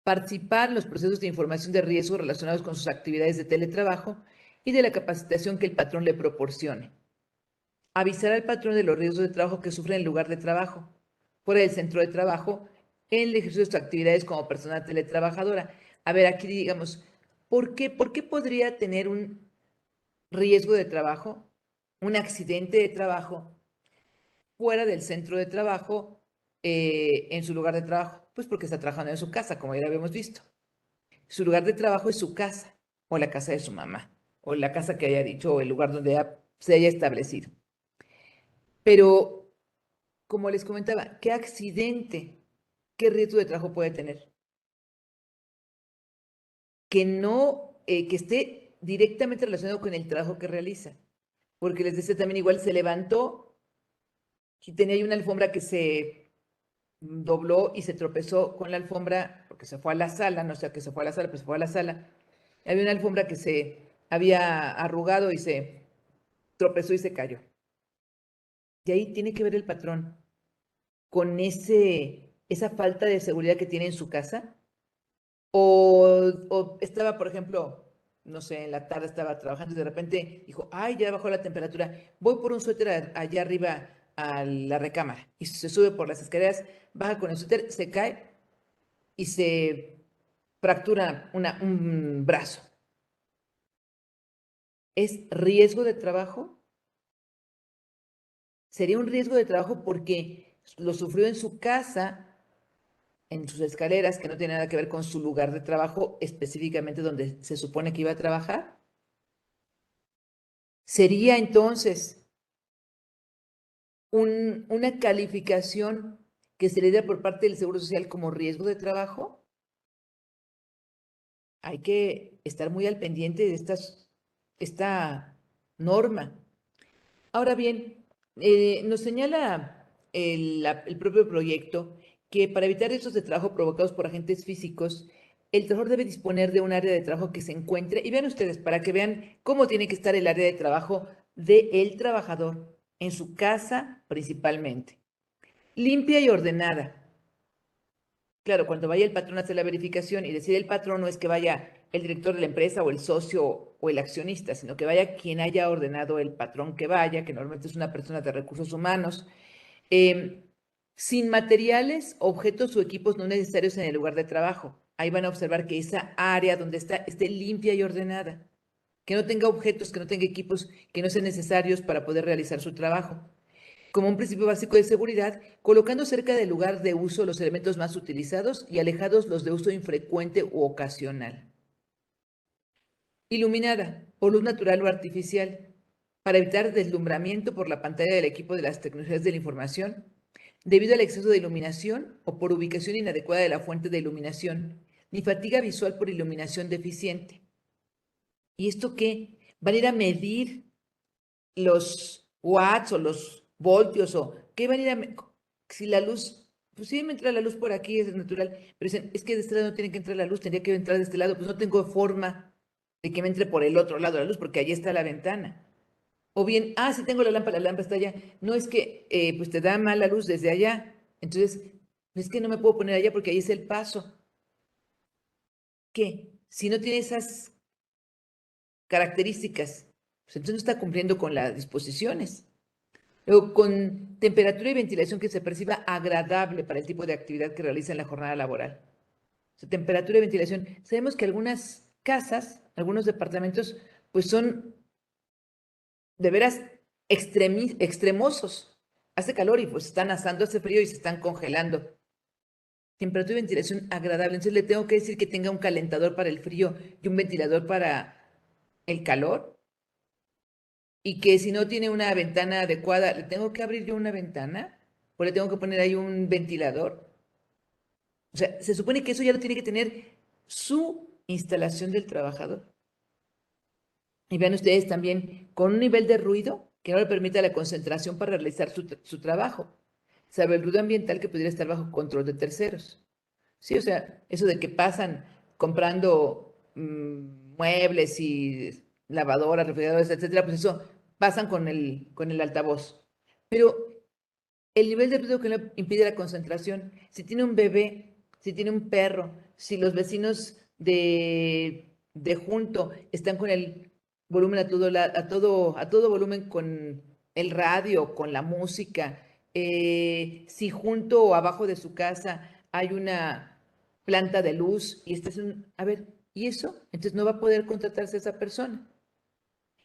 Participar en los procesos de información de riesgo relacionados con sus actividades de teletrabajo y de la capacitación que el patrón le proporcione. Avisar al patrón de los riesgos de trabajo que sufre en el lugar de trabajo, fuera del centro de trabajo, en el ejercicio de sus actividades como persona teletrabajadora. A ver, aquí digamos, ¿por qué podría tener un riesgo de trabajo, un accidente de trabajo, fuera del centro de trabajo, en su lugar de trabajo? Pues porque está trabajando en su casa, como ya lo habíamos visto. Su lugar de trabajo es su casa, o la casa de su mamá, o la casa que haya dicho, o el lugar donde se haya establecido. Pero, como les comentaba, ¿qué accidente, qué riesgo de trabajo puede tener? Que no, que esté directamente relacionado con el trabajo que realiza. Porque les decía también, igual se levantó y tenía ahí una alfombra que se dobló y se tropezó con la alfombra porque se fue a la sala, no sé que se fue a la sala, pues se fue a la sala. Había una alfombra que se había arrugado y se tropezó y se cayó. Y ahí tiene que ver el patrón con esa falta de seguridad que tiene en su casa. O estaba, por ejemplo, no sé, en la tarde estaba trabajando y de repente dijo, ay, ya bajó la temperatura, voy por un suéter allá arriba a la recámara. Y se sube por las escaleras, baja con el suéter, se cae y se fractura un brazo. ¿Es riesgo de trabajo? Sería un riesgo de trabajo porque lo sufrió en su casa, en sus escaleras, que no tiene nada que ver con su lugar de trabajo, específicamente donde se supone que iba a trabajar. Sería entonces una calificación que se le da por parte del Seguro Social como riesgo de trabajo. Hay que estar muy al pendiente de esta norma. Ahora bien, nos señala el propio proyecto que para evitar riesgos de trabajo provocados por agentes físicos, el trabajador debe disponer de un área de trabajo que se encuentre, y vean ustedes, para que vean cómo tiene que estar el área de trabajo del trabajador en su casa principalmente. Limpia y ordenada. Claro, cuando vaya el patrón a hacer la verificación y decide el patrón, no es que vaya el director de la empresa o el socio o el accionista, sino que vaya quien haya ordenado el patrón que vaya, que normalmente es una persona de recursos humanos, eh, sin materiales, objetos o equipos no necesarios en el lugar de trabajo. Ahí van a observar que esa área donde está esté limpia y ordenada, que no tenga objetos, que no tenga equipos que no sean necesarios para poder realizar su trabajo. Como un principio básico de seguridad, colocando cerca del lugar de uso los elementos más utilizados y alejados los de uso infrecuente u ocasional. Iluminada, por luz natural o artificial, para evitar deslumbramiento por la pantalla del equipo de las tecnologías de la información, debido al exceso de iluminación o por ubicación inadecuada de la fuente de iluminación, ni fatiga visual por iluminación deficiente. ¿Y esto qué? Van a ir a medir los watts o los voltios o qué van a ir si la luz, pues sí me entra la luz por aquí, es natural, pero dicen, es que de este lado no tiene que entrar la luz, tendría que entrar de este lado, pues no tengo forma de que me entre por el otro lado de la luz, porque allí está la ventana. O bien, sí tengo la lámpara está allá. No es que pues te da mala luz desde allá. Entonces, es que no me puedo poner allá porque ahí es el paso. ¿Qué? Si no tiene esas características, pues entonces no está cumpliendo con las disposiciones. Luego, con temperatura y ventilación que se perciba agradable para el tipo de actividad que realiza en la jornada laboral. O sea, temperatura y ventilación. Sabemos que algunas casas, algunos departamentos, pues son de veras extremosos. Hace calor y pues están asando, hace frío y se están congelando. temperatura y ventilación agradable. Entonces le tengo que decir que tenga un calentador para el frío y un ventilador para el calor. Y que si no tiene una ventana adecuada, ¿le tengo que abrir yo una ventana? ¿O le tengo que poner ahí un ventilador? O sea, se supone que eso ya lo tiene que tener su instalación del trabajador. Y vean ustedes también, con un nivel de ruido que no le permita la concentración para realizar su trabajo. Sabe el ruido ambiental que pudiera estar bajo control de terceros. Sí, o sea, eso de que pasan comprando muebles y lavadoras, refrigeradoras, etcétera, pues eso pasan con el altavoz. Pero el nivel de ruido que le impide la concentración, si tiene un bebé, si tiene un perro, si los vecinos de junto están con el volumen a todo volumen con el radio, con la música, si junto o abajo de su casa hay una planta de luz y este es a ver, ¿y eso? Entonces no va a poder contratarse esa persona.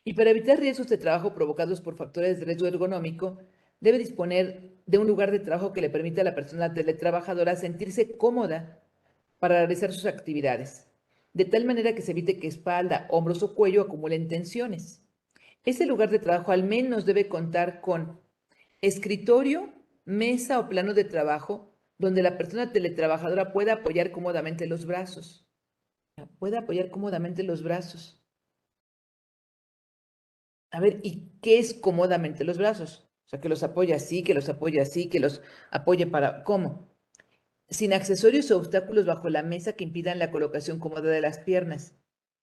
Y para evitar riesgos de trabajo provocados por factores de riesgo ergonómico, debe disponer de un lugar de trabajo que le permita a la persona teletrabajadora sentirse cómoda para realizar sus actividades, de tal manera que se evite que espalda, hombros o cuello acumulen tensiones. Ese lugar de trabajo al menos debe contar con escritorio, mesa o plano de trabajo donde la persona teletrabajadora pueda apoyar cómodamente los brazos. Pueda apoyar cómodamente los brazos. A ver, ¿y qué es cómodamente los brazos? O sea, que los apoye así, que los apoye así, que los apoye para... ¿Cómo? Sin accesorios o obstáculos bajo la mesa que impidan la colocación cómoda de las piernas.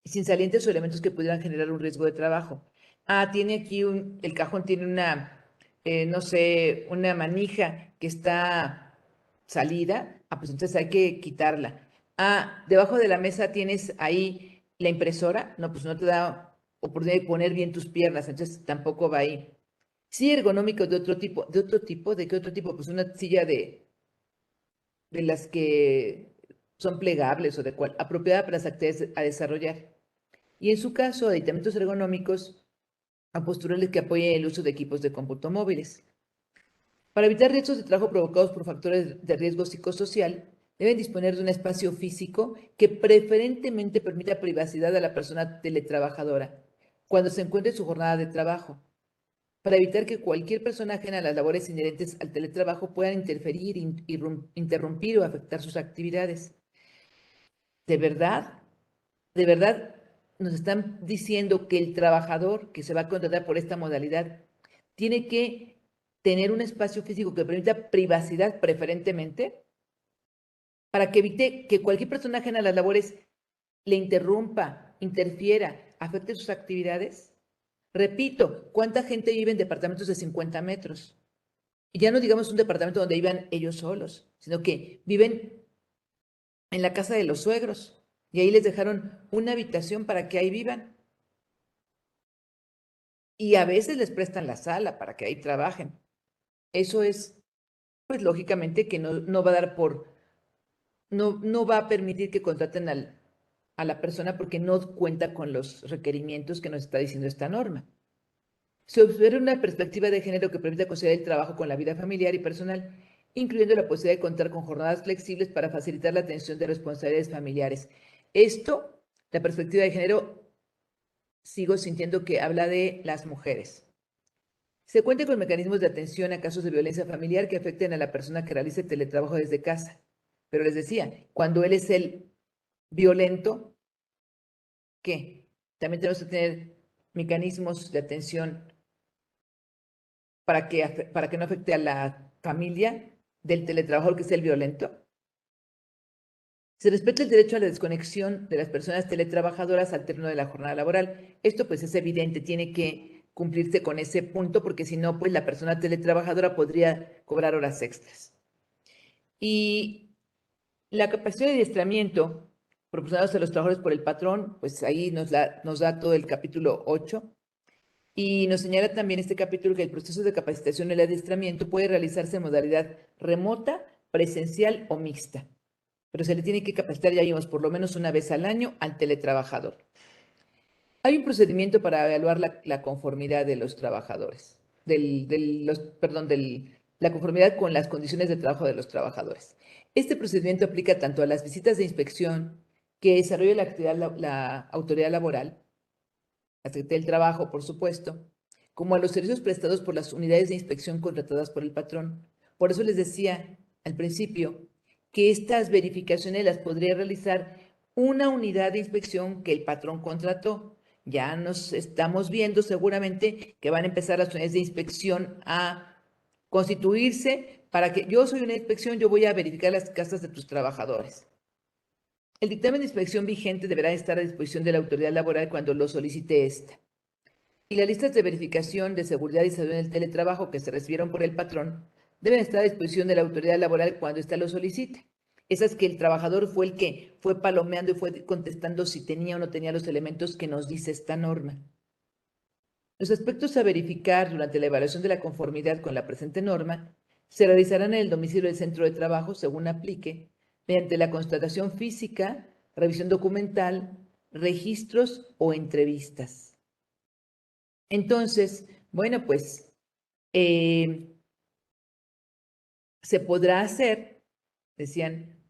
Y sin salientes o elementos que pudieran generar un riesgo de trabajo. Ah, tiene aquí el cajón tiene una, no sé, una manija que está salida. Ah, pues entonces hay que quitarla. Ah, debajo de la mesa tienes ahí la impresora. No, pues no te da oportunidad de poner bien tus piernas, entonces tampoco va ahí. Sí, ergonómico ¿de qué otro tipo? Pues una silla de las que son plegables o de cual, apropiada para las actividades a desarrollar. Y en su caso, aditamentos ergonómicos a posturales que apoyen el uso de equipos de cómputo móviles. Para evitar riesgos de trabajo provocados por factores de riesgo psicosocial, deben disponer de un espacio físico que preferentemente permita privacidad a la persona teletrabajadora cuando se encuentre en su jornada de trabajo, para evitar que cualquier persona ajena a las labores inherentes al teletrabajo puedan interferir, interrumpir o afectar sus actividades. ¿De verdad? ¿De verdad nos están diciendo que el trabajador que se va a contratar por esta modalidad tiene que tener un espacio físico que permita privacidad preferentemente para que evite que cualquier persona ajena a las labores le interrumpa, interfiera, afecte sus actividades? Repito, ¿cuánta gente vive en departamentos de 50 metros? Y ya no digamos un departamento donde vivan ellos solos, sino que viven en la casa de los suegros y ahí les dejaron una habitación para que ahí vivan. Y a veces les prestan la sala para que ahí trabajen. Eso es, pues lógicamente que no va a dar no va a permitir que contraten a la persona porque no cuenta con los requerimientos que nos está diciendo esta norma. Se observa una perspectiva de género que permita conciliar el trabajo con la vida familiar y personal, incluyendo la posibilidad de contar con jornadas flexibles para facilitar la atención de responsabilidades familiares. Esto, la perspectiva de género, sigo sintiendo que habla de las mujeres. Se cuenta con mecanismos de atención a casos de violencia familiar que afecten a la persona que realice teletrabajo desde casa. Pero les decía, cuando él es el violento, ¿qué? También tenemos que tener mecanismos de atención para que no afecte a la familia del teletrabajador que es el violento. Se respeta el derecho a la desconexión de las personas teletrabajadoras al término de la jornada laboral. Esto pues es evidente, tiene que cumplirse con ese punto porque si no, pues la persona teletrabajadora podría cobrar horas extras. Y la capacidad de adiestramiento proporcionados a los trabajadores por el patrón, pues ahí nos da todo el capítulo 8. Y nos señala también este capítulo que el proceso de capacitación y el adiestramiento puede realizarse en modalidad remota, presencial o mixta. Pero se le tiene que capacitar, ya vimos, por lo menos una vez al año al teletrabajador. Hay un procedimiento para evaluar la conformidad de los trabajadores, la conformidad con las condiciones de trabajo de los trabajadores. Este procedimiento aplica tanto a las visitas de inspección que desarrolla la autoridad laboral, la Secretaría del Trabajo, por supuesto, como a los servicios prestados por las unidades de inspección contratadas por el patrón. Por eso les decía al principio que estas verificaciones las podría realizar una unidad de inspección que el patrón contrató. Ya nos estamos viendo seguramente que van a empezar las unidades de inspección a constituirse para que yo soy una inspección, yo voy a verificar las casas de tus trabajadores. El dictamen de inspección vigente deberá estar a disposición de la autoridad laboral cuando lo solicite esta. Y las listas de verificación de seguridad y salud en el teletrabajo que se recibieron por el patrón deben estar a disposición de la autoridad laboral cuando ésta lo solicite. Esas que el trabajador fue el que fue palomeando y fue contestando si tenía o no tenía los elementos que nos dice esta norma. Los aspectos a verificar durante la evaluación de la conformidad con la presente norma se realizarán en el domicilio del centro de trabajo según aplique, mediante la constatación física, revisión documental, registros o entrevistas. Entonces, bueno, pues se podrá hacer, decían,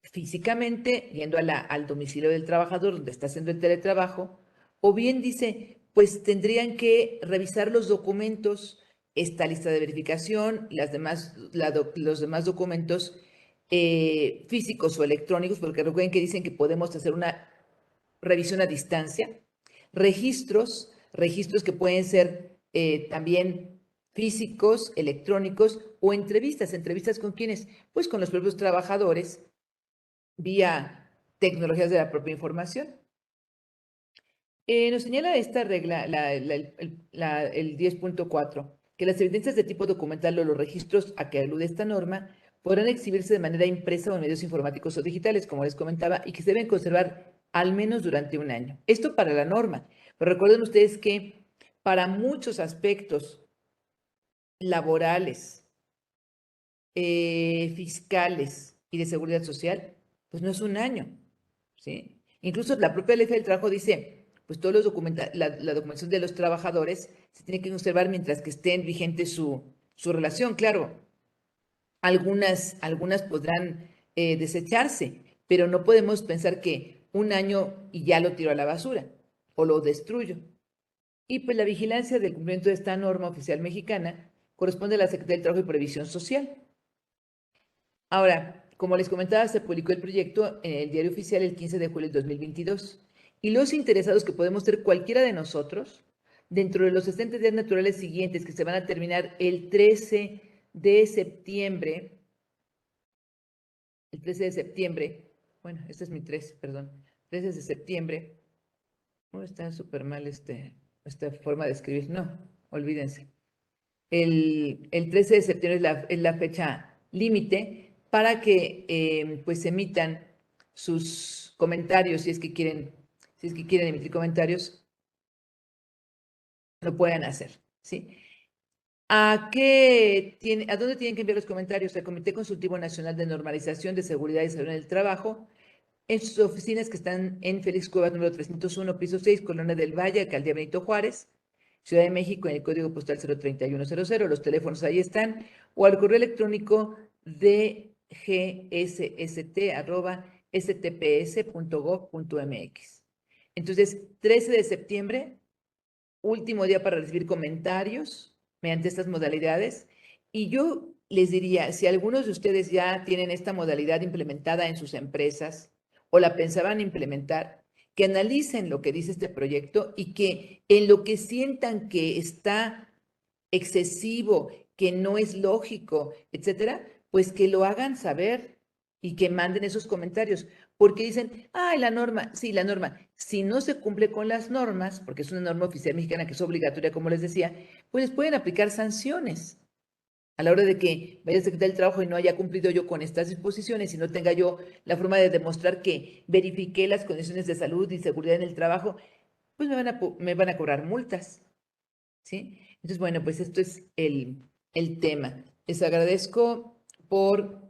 físicamente, yendo al domicilio del trabajador donde está haciendo el teletrabajo, o bien dice, pues tendrían que revisar los documentos, esta lista de verificación, los demás documentos físicos o electrónicos, porque recuerden que dicen que podemos hacer una revisión a distancia, registros que pueden ser también físicos, electrónicos o entrevistas con quienes, pues con los propios trabajadores vía tecnologías de la propia información. Nos señala esta regla, el 10.4, que las evidencias de tipo documental o los registros a que alude esta norma podrán exhibirse de manera impresa o en medios informáticos o digitales, como les comentaba, y que se deben conservar al menos durante un año. Esto para la norma. Pero recuerden ustedes que para muchos aspectos laborales, fiscales y de seguridad social, pues no es un año, ¿sí? Incluso la propia ley del trabajo dice, pues todos los la documentación de los trabajadores se tiene que conservar mientras que estén vigente su relación. Claro, algunas podrán desecharse, pero no podemos pensar que un año y ya lo tiro a la basura o lo destruyo. Y pues la vigilancia del cumplimiento de esta norma oficial mexicana corresponde a la Secretaría del Trabajo y Previsión Social. Ahora, como les comentaba, se publicó el proyecto en el Diario Oficial el 15 de julio del 2022 y los interesados, que podemos ser cualquiera de nosotros, dentro de los 60 días naturales siguientes que se van a terminar el 13 de septiembre, bueno, este es mi 13, perdón, 13 de septiembre, está súper mal esta forma de escribir, no, olvídense. El 13 de septiembre es la fecha límite para que pues emitan sus comentarios, si es que quieren emitir comentarios, lo puedan hacer, ¿sí? ¿A dónde tienen que enviar los comentarios? Al Comité Consultivo Nacional de Normalización de Seguridad y Salud en el Trabajo, en sus oficinas que están en Félix Cuevas, número 301, piso 6, Colonia del Valle, Alcaldía Benito Juárez, Ciudad de México, en el código postal 03100. Los teléfonos ahí están, o al correo electrónico de gsst@stps.gov.mx. Entonces, 13 de septiembre, último día para recibir comentarios mediante estas modalidades. Y yo les diría, si algunos de ustedes ya tienen esta modalidad implementada en sus empresas o la pensaban implementar, que analicen lo que dice este proyecto y que en lo que sientan que está excesivo, que no es lógico, etcétera, pues que lo hagan saber y que manden esos comentarios, porque dicen, ay, la norma, sí, la norma, si no se cumple con las normas, porque es una norma oficial mexicana que es obligatoria, como les decía, pues les pueden aplicar sanciones. A la hora de que vaya a Secretaría del Trabajo y no haya cumplido yo con estas disposiciones y no tenga yo la forma de demostrar que verifiqué las condiciones de salud y seguridad en el trabajo, pues me van a cobrar multas, ¿sí? Entonces, bueno, pues esto es el tema. Les agradezco por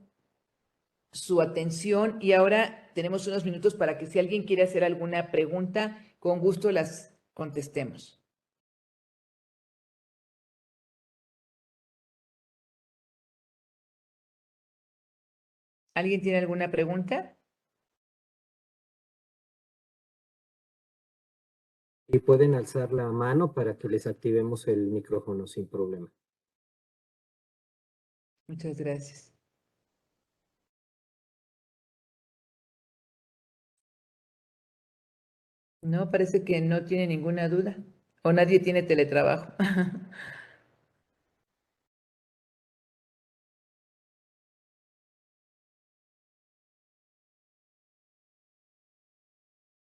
su atención y ahora tenemos unos minutos para que si alguien quiere hacer alguna pregunta, con gusto las contestemos. ¿Alguien tiene alguna pregunta? Y pueden alzar la mano para que les activemos el micrófono sin problema. Muchas gracias. No, parece que no tiene ninguna duda. O nadie tiene teletrabajo.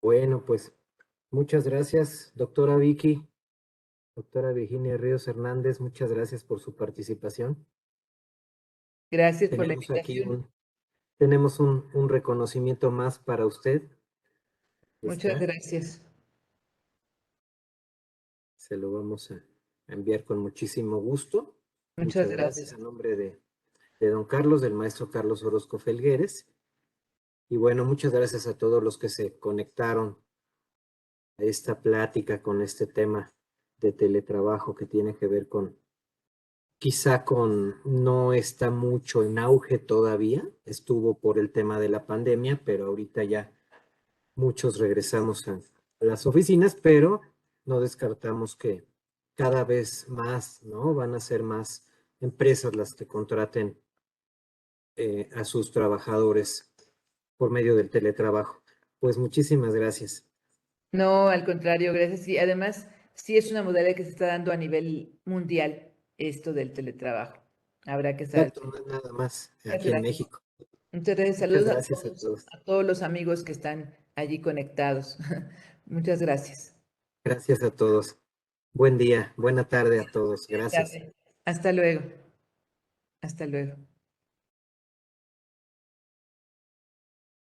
Bueno, pues muchas gracias, doctora Vicky, doctora Virginia Ríos Hernández, muchas gracias por su participación. Gracias por la Tenemos aquí invitación. tenemos un reconocimiento más para usted. Muchas Está, gracias. se lo vamos a enviar con muchísimo gusto. Muchas Muchas gracias gracias. a nombre de don Carlos, del maestro Carlos Orozco Felgueres. Y bueno, muchas gracias a todos los que se conectaron a esta plática con este tema de teletrabajo que tiene que ver con, quizá con, no está mucho en auge todavía, estuvo por el tema de la pandemia, pero ahorita ya muchos regresamos a las oficinas, pero no descartamos que cada vez más, ¿no? Van a ser más empresas las que contraten a sus trabajadores por medio del teletrabajo. Pues muchísimas gracias. No, al contrario, gracias. Y además, sí es una modalidad que se está dando a nivel mundial, esto del teletrabajo. Habrá que estar al Exacto, no es pendiente. nada más Muchas aquí en gracias. México. Muchas gracias. Muchas Saludos gracias a todos. a todos los amigos que están allí conectados. Muchas gracias. Gracias a todos. Buen día, buena tarde a todos. Buenas Gracias. tardes. Hasta luego. Hasta luego.